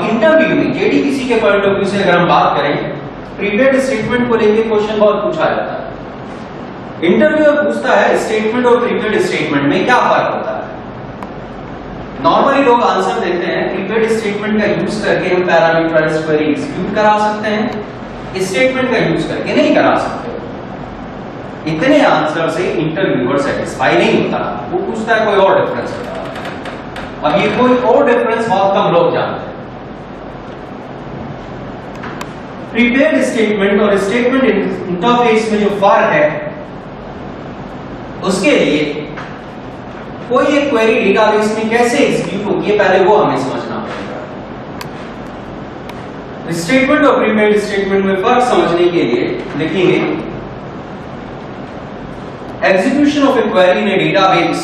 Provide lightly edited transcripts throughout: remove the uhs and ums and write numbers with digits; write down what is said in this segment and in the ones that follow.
अब इंटरव्यू में जेडीपीसी के पॉइंट ऑफ व्यू से अगर हम बात करें, प्रीपेड स्टेटमेंट को लेकर क्वेश्चन बहुत पूछा जाता है। इंटरव्यूअर पूछता है स्टेटमेंट और प्रीपेड स्टेटमेंट में क्या फर्क होता है। नॉर्मली लोग आंसर देते हैं प्रीपेड स्टेटमेंट का यूज करके हम पैरामीटराइज्ड क्वेरी एग्जीक्यूट करा सकते हैं, स्टेटमेंट का यूज करके नहीं करा सकते। इतने आंसर से इंटरव्यूअर सेटिस्फाई नहीं होता, वो पूछता है कोई और डिफरेंस बता। अब ये कोई और डिफरेंस बहुत कम लोग जानते हैं। प्रीपेड स्टेटमेंट और स्टेटमेंट इंटरफेस में जो फर्क है, उसके लिए कोई एक क्वेरी डेटाबेस में कैसे एग्जीक्यूट होती है पहले वो हमें समझना पड़ेगा। स्टेटमेंट और प्रीपेड स्टेटमेंट में फर्क समझने के लिए लिखेंगे execution of A query in A database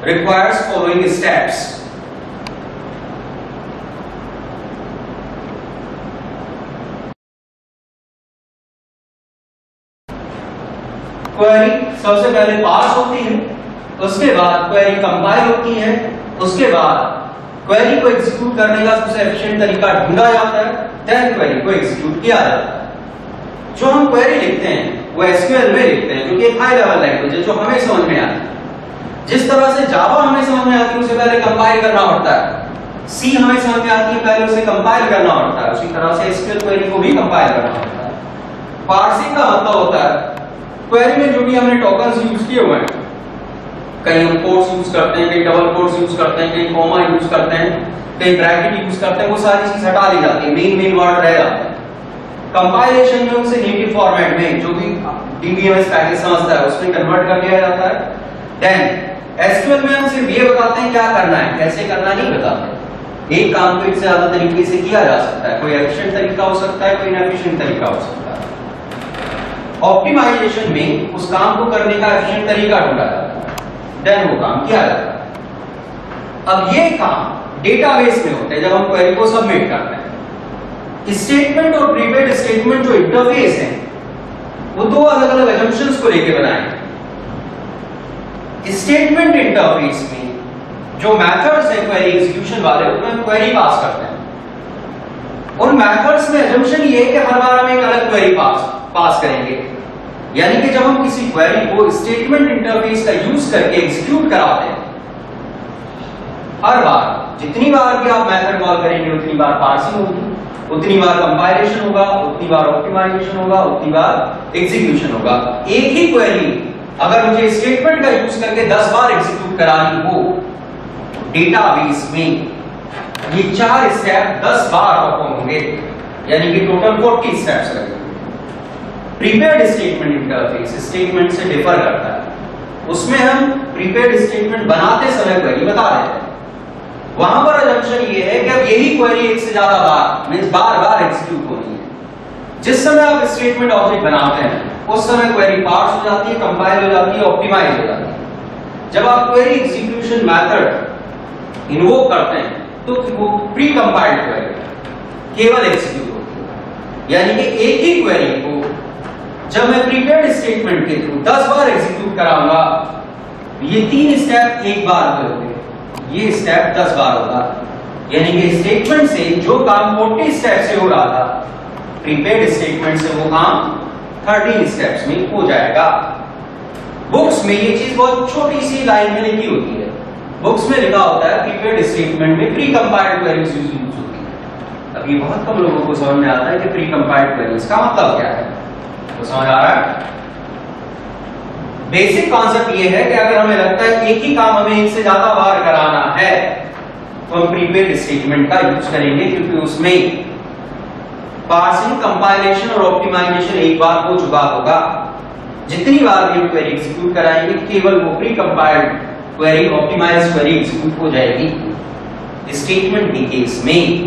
requires following steps. Query सबसे पहले पास होती है, उसके बाद क्वेरी कंपाइल होती है, उसके बाद क्वेरी को एग्जीक्यूट करने का सबसे एफिशिएंट तरीका ढूंढा जाता है, देन क्वेरी को एग्जीक्यूट किया जाता है। जो हम क्वेरी लिखते हैं वो एसक्यूएल में लिखते हैं, जो कि एक हाई लेवल लैंग्वेज है जो हमें समझ में आती है। जिस तरह से जावा हमें समझ में आती है उसे पहले कंपाइल करना पड़ता है, सी हमें समझ में आती है पहले उसे कंपाइल करना पड़ता है, उसी तरह से एसक्यूएल क्वेरी को भी कंपाइल करना पड़ता है। पार्सिंग का मतलब होता है क्वेरी में जो भी हमने टोकन्स यूज किए हुए हैं, कहीं हम कोट्स यूज करते हैं, कहीं डबल कोट्स यूज करते हैं, कहीं कॉमा यूज करते हैं, कहीं ब्रैकेट यूज करते हैं, वो सारी चीज हटा दी जाती है, मेन वर्ड रह जाते हैं। कंपाइलेशन में उसे नेटिव फॉर्मेट में जो भी डीबीएमएस पैकेज समझता है उसमें कन्वर्ट कर दिया जाता है। देन एसक्यूएल में हम सिर्फ ये बताते हैं क्या करना है, कैसे करना नहीं बताते। एक काम को एक से ज्यादा तरीके से किया जा सकता है, कोई एफिशिएंट तरीका हो सकता है, कोई इनएफिशिएंट तरीका हो सकता है। ऑप्टिमाइजेशन में उस काम को करने का एफिशिएंट तरीका ढूंढा जाता है, देन वो काम किया जाता है। अब ये काम डेटाबेस में होते हैं जब हम क्वेरी को सबमिट करते हैं। स्टेटमेंट और प्रीपेड स्टेटमेंट जो इंटरफेस है वो दो अलग अलग असम्पशंस को लेकर बनाए हैं। स्टेटमेंट इंटरफेस में जो मेथड्स है क्वेरी एग्जीक्यूशन वाले उसमें हम क्वेरी पास करते हैं। उन मेथड्स में असम्पशन ये है कि हर बार हम एक अलग क्वेरी पास करेंगे, यानी कि जब हम किसी क्वेरी को स्टेटमेंट इंटरफेस का यूज करके एग्जीक्यूट कराते हैं, हर बार जितनी बार भी आप मेथड कॉल करेंगे उतनी बार पार्सिंग होगी, उतनी बार कंपाइलेशन होगा, उतनी बार ऑप्टिमाइजेशन होगा, उतनी बार एग्जीक्यूशन होगा। एक ही क्वेरी अगर मुझे स्टेटमेंट का यूज करके 10 बार एग्जीक्यूट करानी हो डेटाबेस में, ये 4 स्टेप 10 बार परफॉर्म होंगे, यानी कि टोटल 40 स्टेप्स लगेंगे। प्रीपेड स्टेटमेंट इंटरफेस स्टेटमेंट से डिफर करता है, उसमें हम प्रीपेड स्टेटमेंट बनाते समय क्वेरी बता देते हैं। वहां पर असम्पशन ये है कि अब यही क्वेरी एक से ज्यादा बार मींस बार एग्जीक्यूट होनी है। जिस समय आप स्टेटमेंट ऑब्जेक्ट बनाते हैं उस समय क्वेरी पार्स हो जाती है, कंपाइल हो जाती है, ऑप्टिमाइज हो जाती है। जब आप क्वेरी एग्जीक्यूशन मेथड इन्वोक करते हैं तो वो प्री कंपाइल्ड क्वेरी केवल एग्जीक्यूट होती है, यानी कि एक ही क्वेरी को जब मैं प्रीपेड स्टेटमेंट के थ्रू 10 बार एग्जीक्यूट कराऊंगा, ये 3 स्टेप एक बार में होंगे, ये स्टेप 10 बार होगा, यानी कि स्टेटमेंट से जो काम 40 स्टेप से हो रहा था, प्रीपेड स्टेटमेंट से वो काम 13 स्टेप्स में हो जाएगा। बुक्स में ये चीज बहुत छोटी सी लाइन में लिखी होती है, बुक्स में लिखा होता है प्रीपेड स्टेटमेंट में प्री कंपाइल्ड क्वेरीज यूज होती है। अब ये बहुत कम लोगों को समझ में आता है कि प्री कंपाइल्ड क्वेरीज का मतलब क्या है, तो समझ आ रहा है? बेसिक कॉन्सेप्ट ये है कि अगर हमें लगता है एक ही काम हमें एक से ज्यादा बार कराना है तो हम प्रीपेड स्टेटमेंट का यूज करेंगे, क्योंकि उसमें पार्सिंग, कंपाइलेशन और ऑप्टिमाइजेशन एक बार हो चुका होगा। जितनी बार भी क्वेरी एग्जीक्यूट कराएंगे केवल वो pre compiled query, optimized query execute हो जाएगी। स्टेटमेंट के केस में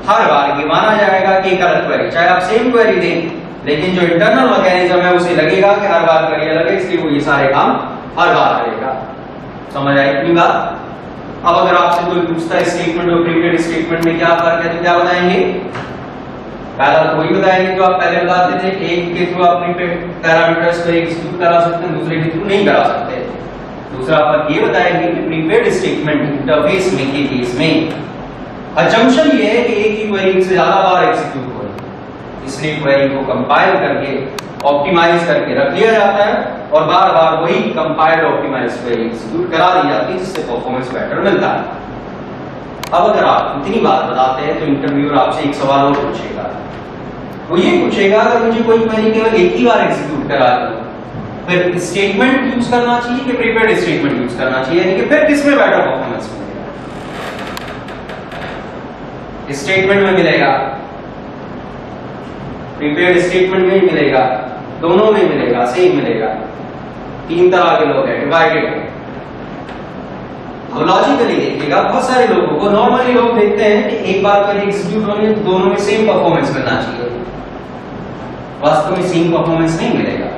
हर बार ये माना जाएगा कि एक अलग क्वेरी, चाहे आप सेम क्वेरी दें, लेकिन जो इंटरनल मैकेनिज्म है उसे लगेगा कि हर बार क्वेरी अलग है, इसलिए वो ये सारे काम हर बार करेगा। समझ आई इतनी बात? अब अगर आपसे कोई पूछता है स्टेटमेंट और प्रीपेड स्टेटमेंट में क्या फर्क है तो क्या बताएंगे? पहला तो वही बताएंगे जो आप पहले बताते थे, एक के थ्रू आप प्रीपेड पैरामीटर्स को एग्जीक्यूट करा सकते हैं, दूसरे के थ्रू नहीं करा सकते। दूसरा अपन ये बताएंगे कि प्रीपेड स्टेटमेंट इंटरफेस में के केस में अजम्पशन ये है कि एक ही क्वेरी से ज्यादा बार एग्जीक्यूट हो रही है, इसलिए क्वेरी को कंपाइल करके ऑप्टिमाइज करके रख लिया जाता है और बार बार वही कंपाइल्ड ऑप्टिमाइज क्वेरी एग्जीक्यूट करा दी जाती है, जिससे परफॉर्मेंस बेटर मिलता है। अब अगर आप इतनी बात बताते हैं तो इंटरव्यूअर आपसे एक सवाल और पूछेगा, वो ये पूछेगा अगर मुझे कोई क्वेरी केवल एक ही बार एग्जीक्यूट करा दी फिर स्टेटमेंट यूज करना चाहिए कि प्रीपेड स्टेटमेंट यूज करना चाहिए, यानी कि फिर किसमें बेटर परफॉर्मेंस मिलेगा? स्टेटमेंट में मिलेगा, प्रीपेड स्टेटमेंट में मिलेगा, दोनों में मिलेगा, सेम मिलेगा। तीन तरह के लोग हैं, डिवाइडेड है। लॉजिकली देखिएगा, बहुत सारे लोगों को नॉर्मली लोग देखते हैं कि एक बार क्वेरी एग्जीक्यूट होने तो दोनों में सेम परफॉर्मेंस मिलना चाहिए, वास्तव में सेम परफॉर्मेंस नहीं मिलेगा।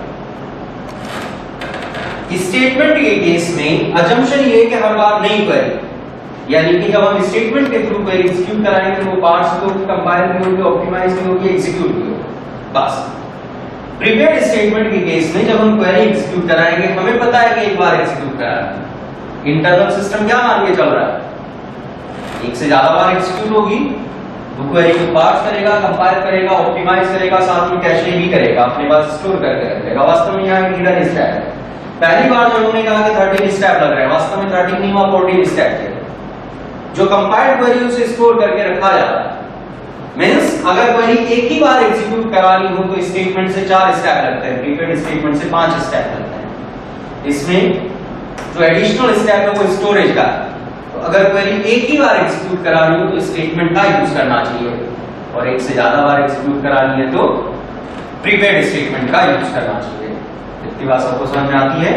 स्टेटमेंट के केस में अजम्पशन ये है कि हर बार नई क्वेरी, यानी कि जब हम स्टेटमेंट के थ्रू क्वेरी एग्जीक्यूट कराएंगे तो वो पार्ट्स को कंपाइल भी होगी, ऑप्टिमाइज भी होगी, एग्जीक्यूट भी होगी, बस। प्रीपेड स्टेटमेंट के केस में जब हम क्वेरी एग्जीक्यूट कराएंगे हमें पता है कि एक बार एग्जीक्यूट कराना है, इंटरनल सिस्टम क्या मान के चल रहा है, एक से ज्यादा बार एग्जीक्यूट होगी, वो क्वेरी को पार्स करेगा, कंपाइल करेगा, ऑप्टिमाइज करेगा, साथ में कैशे भी करेगा, अपने पास स्टोर करके रखेगा। वास्तव में यहाँ एक हिडन स्टेप है। पहली बार जब उन्होंने कहा कि 13 स्टेप लग रहे हैं, वास्तव में 13 नहीं हुआ, 14 स्टेप थे जो कंपाइल्ड क्वेरी उसे स्टोर करके रखा जाता है। मींस अगर क्वेरी एक ही बार एग्जीक्यूट करानी हो तो स्टेटमेंट से 4 स्टेप लगते हैं, प्रीपेड स्टेटमेंट से 5 स्टेप लगते हैं। इसमें जो एडिशनल स्टेप है वो स्टोरेज का है। तो अगर क्वेरी एक ही बार एग्जीक्यूट करानी हो तो स्टेटमेंट का यूज करना चाहिए, और एक से ज्यादा बार एग्जीक्यूट करानी है तो प्रीपेड स्टेटमेंट का यूज करना चाहिए। इतनी बात सबको समझ में आती है?